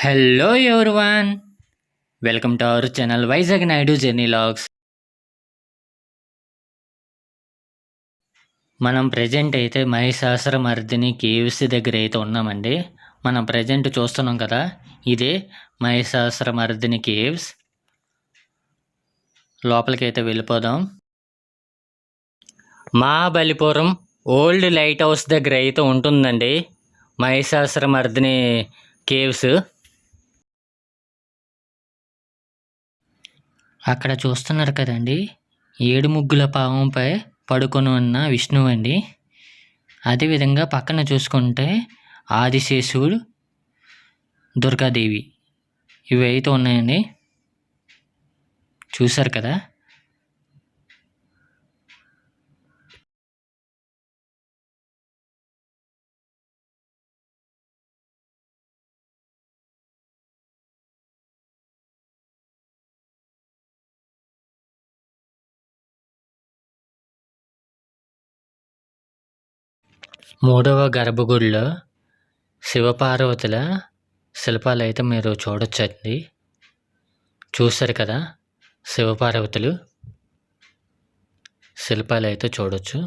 Hello everyone, welcome to our channel Vizag Naidu journey logs. మనం present అయితే Mahishasuramardini caves దగ్గర అయితే ఉన్నామండి. మనం ప్రజెంట్ చూస్తున్నాం కదా, ఇదే మహిషాసురమర్దిని కేవ్స్. లోపలికి అయితే వెళ్ళిపోదాం. మహాబలిపురం ఓల్డ్ లైట్ హౌస్ దగ్గర అయితే ఉంటుందండి మహిషాసురమర్దిని కేవ్స్. అక్కడ చూస్తున్నారు కదండి, 7 ముగ్గుల పావంపై పడుకొని ఉన్న విష్ణువు అండి. అదేవిధంగా పక్కన చూసుకుంటే ఆదిశేషుడు, దుర్గాదేవి ఇవి అయితే ఉన్నాయండి. చూశారు కదా. మూడవ గర్భగుడిలో శివపార్వతుల శిల్పాలు అయితే మీరు చూడొచ్చండి. చూశారు కదా, శివపార్వతులు శిల్పాలు అయితే చూడొచ్చు.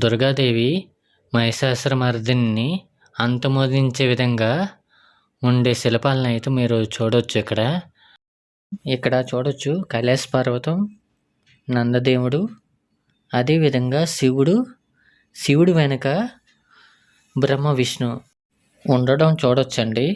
దుర్గాదేవి మహిషాసురమర్దిని అంతమొదించే విధంగా ఉండే శిల్పాలను అయితే మీరు చూడవచ్చు. ఇక్కడ చూడొచ్చు కైలాస పర్వతం, నందదేవుడు, అదేవిధంగా శివుడు వెనుక బ్రహ్మ విష్ణు ఉండడం చూడొచ్చండి.